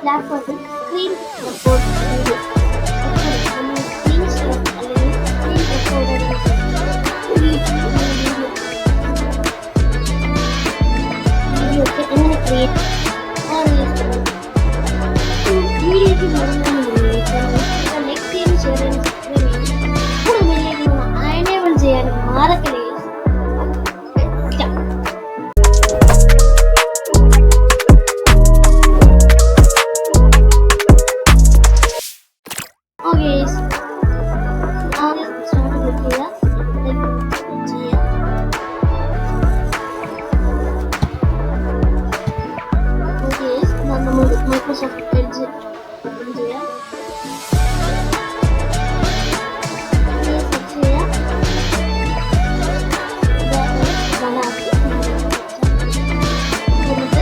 ലാപ്ടോപ്പിൽ screen record video screen shot അല്ലെങ്കിൽ screen record video ഒക്കെ എങ്ങനെ ക്രിയേറ്റ് വീഡിയോയ്ക്ക് ലൈക്ക് ചെയ്യാനും ഷെയർ ചെയ്യാനും സബ്സ്ക്രൈബ് ചെയ്യാനും കൂടുതൽ ബെല്ലൈക്കൺ എനേബിൾ ചെയ്യാനും മറക്കല്ലേ. Microsoft Edge open ചെയ്യാം. സെർച്ച് ചെയ്യാം. എന്നിട്ട്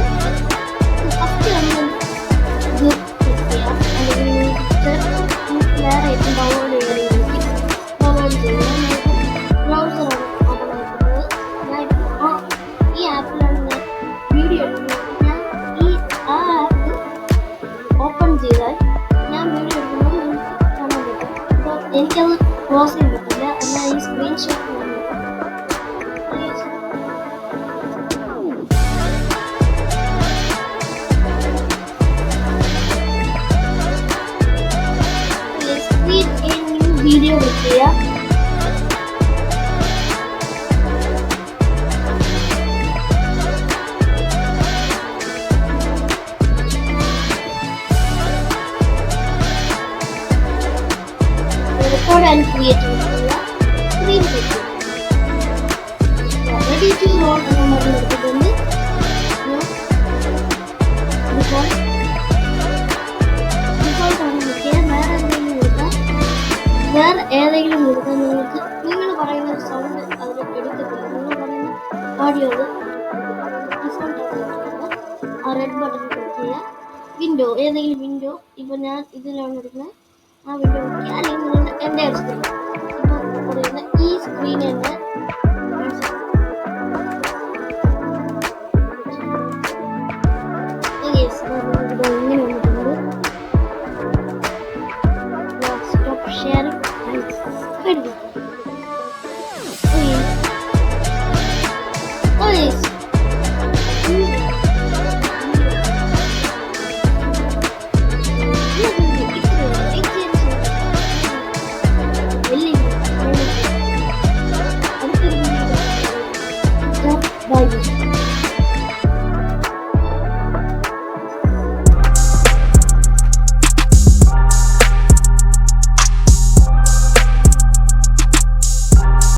ഫസ്റ്റ് ഇത് ക്ലിക്ക് ചെയ്യാം. അല്ലെങ്കിൽ വേറെ ഏറ്റവും ഡൗൺലോഡ് ചെയ്യാനാണെങ്കിൽ ഡൗൺലോഡ് ചെയ്യാം. ബ്രൗസറാണ് ഓപ്പൺ ആക്കുന്നത്. ഈ ആപ്പിലാണ് ഞാൻ വീഡിയോ എടുക്കുന്നത്. ഓപ്പൺ ചെയ്താൽ ഞാൻ വീഡിയോ എടുക്കുമ്പോൾ നിങ്ങൾക്ക് കാണാൻ പറ്റും. അപ്പോൾ എനിക്കത് ക്ലോസ് ചെയ്യാൻ പറ്റില്ല. എന്നാൽ ഈ സ്ക്രീൻഷോട്ട് വീഡിയോ വെക്കുക. record and create screen recording. Ready to roll നമ്മൾ എടുത്തിട്ടുണ്ട്. default ആണ് നിൽക്കുക. വേറെ ഏതെങ്കിലും കൊടുത്താൽ നിങ്ങൾക്ക് നിങ്ങൾ പറയുന്ന സൗണ്ട് അവർ എടുക്കത്തില്ല. നിങ്ങൾ പറയുന്ന ഓഡിയോ ഡിഫോൾട്ട് ആയിട്ട് ആ റെഡ് ബട്ടൺ ക്ലിക്ക് ചെയ്യുക. വിൻഡോ ഏതെങ്കിലും വിൻഡോ, ഇപ്പോൾ ഞാൻ ഇതിലാണ് എടുക്കുന്നത്. ആ വിൻഡോ നോക്കി അല്ലെങ്കിൽ നിങ്ങളുടെ എൻ്റെ സ്ക്രീൻ ഇപ്പോൾ പറയുന്ന ഈ സ്ക്രീൻ തന്നെ ഇങ്ങനെ വന്നിട്ടുണ്ട്. Stop sharing Bye.